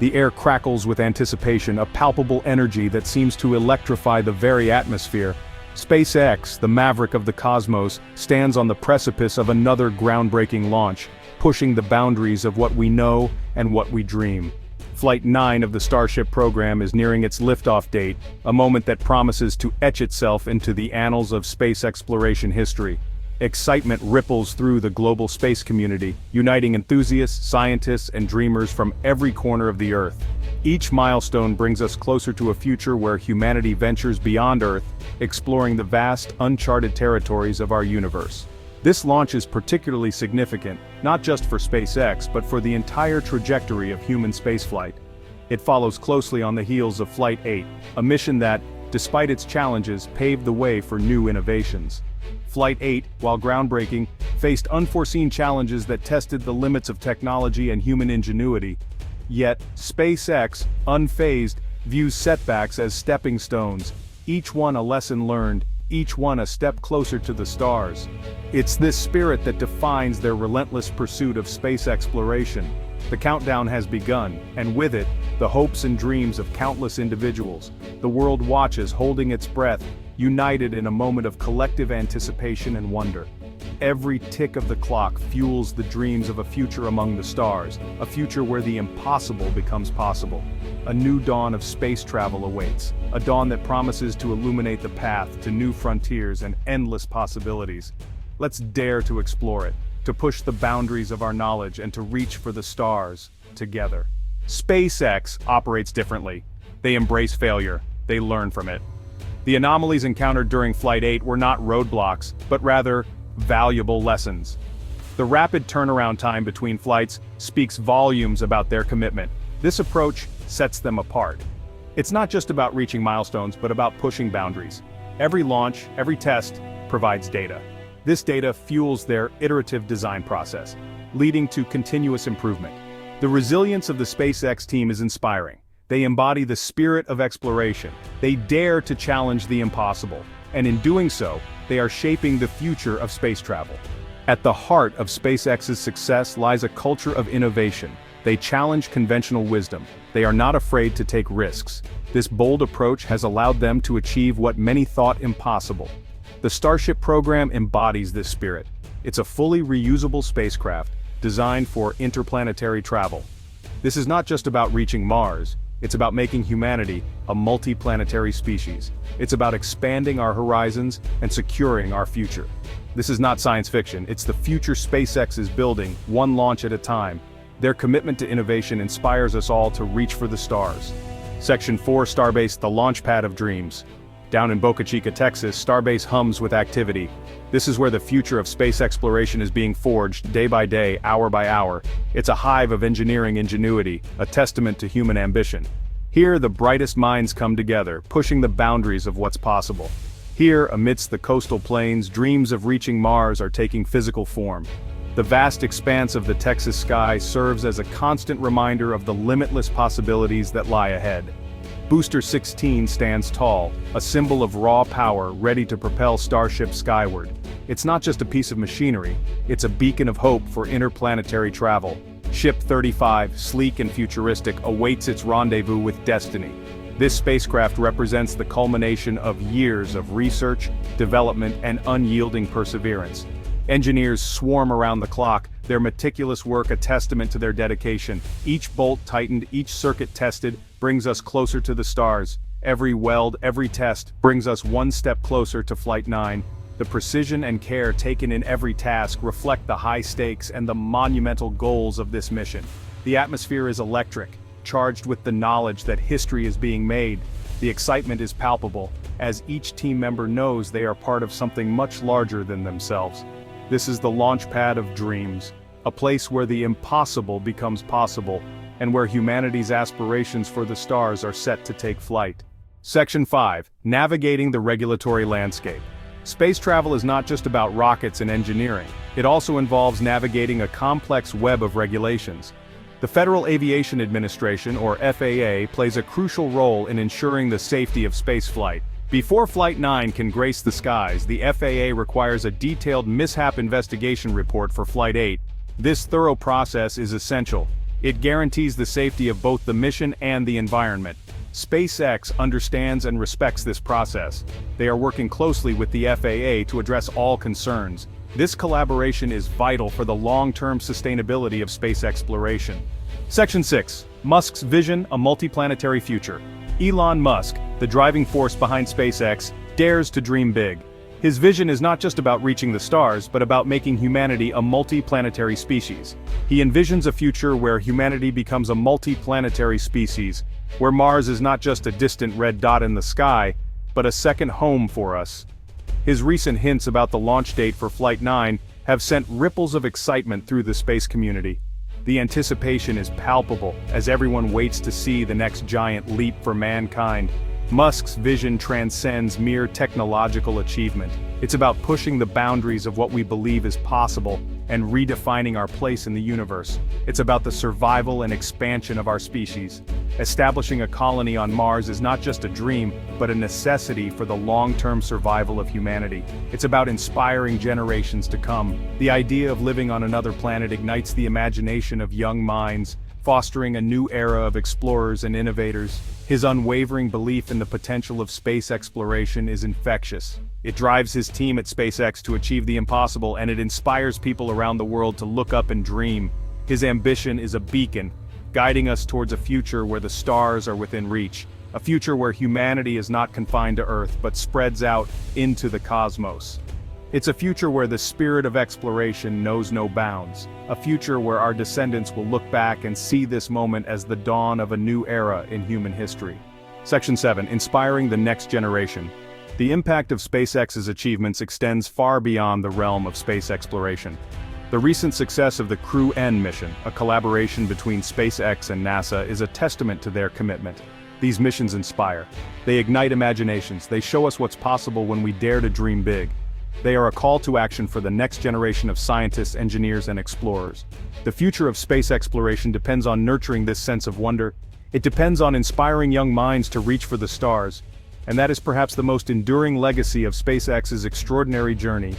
The air crackles with anticipation, a palpable energy that seems to electrify the very atmosphere. SpaceX, the maverick of the cosmos, stands on the precipice of another groundbreaking launch, pushing the boundaries of what we know and what we dream. Flight 9 of the Starship program is nearing its liftoff date, a moment that promises to etch itself into the annals of space exploration history. Excitement ripples through the global space community, uniting enthusiasts, scientists, and dreamers from every corner of the Earth. Each milestone brings us closer to a future where humanity ventures beyond Earth, exploring the vast, uncharted territories of our universe. This launch is particularly significant, not just for SpaceX but for the entire trajectory of human spaceflight. It follows closely on the heels of Flight 8, a mission that, despite its challenges, paved the way for new innovations. Flight 8, while groundbreaking, faced unforeseen challenges that tested the limits of technology and human ingenuity. Yet, SpaceX, unfazed, views setbacks as stepping stones, each one a lesson learned, each one a step closer to the stars. It's this spirit that defines their relentless pursuit of space exploration. The countdown has begun, and with it, the hopes and dreams of countless individuals. The world watches, holding its breath, united in a moment of collective anticipation and wonder. Every tick of the clock fuels the dreams of a future among the stars, a future where the impossible becomes possible. A new dawn of space travel awaits, a dawn that promises to illuminate the path to new frontiers and endless possibilities. Let's dare to explore it, to push the boundaries of our knowledge and to reach for the stars, together. SpaceX operates differently. They embrace failure, they learn from it. The anomalies encountered during Flight 8 were not roadblocks, but rather, valuable lessons. The rapid turnaround time between flights speaks volumes about their commitment. This approach sets them apart. It's not just about reaching milestones, but about pushing boundaries. Every launch, every test, provides data. This data fuels their iterative design process, leading to continuous improvement. The resilience of the SpaceX team is inspiring. They embody the spirit of exploration. They dare to challenge the impossible, and in doing so, they are shaping the future of space travel. At the heart of SpaceX's success lies a culture of innovation. They challenge conventional wisdom. They are not afraid to take risks. This bold approach has allowed them to achieve what many thought impossible. The Starship program embodies this spirit. It's a fully reusable spacecraft, designed for interplanetary travel. This is not just about reaching Mars. It's about making humanity a multi-planetary species. It's about expanding our horizons and securing our future. This is not science fiction, it's the future SpaceX is building, one launch at a time. Their commitment to innovation inspires us all to reach for the stars. Section 4 Starbase, the launchpad of dreams. Down in Boca Chica, Texas, Starbase hums with activity. This is where the future of space exploration is being forged, day by day, hour by hour. It's a hive of engineering ingenuity, a testament to human ambition. Here, the brightest minds come together, pushing the boundaries of what's possible. Here, amidst the coastal plains, dreams of reaching Mars are taking physical form. The vast expanse of the Texas sky serves as a constant reminder of the limitless possibilities that lie ahead. Booster 16 stands tall, a symbol of raw power ready to propel Starship skyward. It's not just a piece of machinery, it's a beacon of hope for interplanetary travel. Ship 35, sleek and futuristic, awaits its rendezvous with destiny. This spacecraft represents the culmination of years of research, development, and unyielding perseverance. Engineers swarm around the clock, their meticulous work a testament to their dedication. Each bolt tightened, each circuit tested, brings us closer to the stars. Every weld, every test, brings us one step closer to Flight 9. The precision and care taken in every task reflect the high stakes and the monumental goals of this mission. The atmosphere is electric, charged with the knowledge that history is being made. The excitement is palpable, as each team member knows they are part of something much larger than themselves. This is the launchpad of dreams, a place where the impossible becomes possible, and where humanity's aspirations for the stars are set to take flight. Section 5. Navigating the regulatory landscape. Space travel is not just about rockets and engineering. It also involves navigating a complex web of regulations. The Federal Aviation Administration, or FAA, plays a crucial role in ensuring the safety of spaceflight. Before Flight 9 can grace the skies, the FAA requires a detailed mishap investigation report for Flight 8. This thorough process is essential. It guarantees the safety of both the mission and the environment. SpaceX understands and respects this process. They are working closely with the FAA to address all concerns. This collaboration is vital for the long-term sustainability of space exploration. Section 6. Musk's Vision, a Multiplanetary Future. Elon Musk, the driving force behind SpaceX, dares to dream big. His vision is not just about reaching the stars, but about making humanity a multiplanetary species. He envisions a future where humanity becomes a multiplanetary species, where Mars is not just a distant red dot in the sky, but a second home for us. His recent hints about the launch date for Flight 9 have sent ripples of excitement through the space community. The anticipation is palpable as everyone waits to see the next giant leap for mankind. Musk's vision transcends mere technological achievement. It's about pushing the boundaries of what we believe is possible and redefining our place in the universe. It's about the survival and expansion of our species. Establishing a colony on Mars is not just a dream, but a necessity for the long-term survival of humanity. It's about inspiring generations to come. The idea of living on another planet ignites the imagination of young minds, fostering a new era of explorers and innovators. His unwavering belief in the potential of space exploration is infectious. It drives his team at SpaceX to achieve the impossible, and it inspires people around the world to look up and dream. His ambition is a beacon, guiding us towards a future where the stars are within reach, a future where humanity is not confined to Earth but spreads out into the cosmos. It's a future where the spirit of exploration knows no bounds, a future where our descendants will look back and see this moment as the dawn of a new era in human history. Section 7. Inspiring the Next Generation. The impact of SpaceX's achievements extends far beyond the realm of space exploration. The recent success of the Crew N mission, a collaboration between SpaceX and NASA, is a testament to their commitment. These missions inspire. They ignite imaginations. They show us what's possible when we dare to dream big. They are a call to action for the next generation of scientists, engineers, and explorers. The future of space exploration depends on nurturing this sense of wonder. It depends on inspiring young minds to reach for the stars. And that is perhaps the most enduring legacy of SpaceX's extraordinary journey.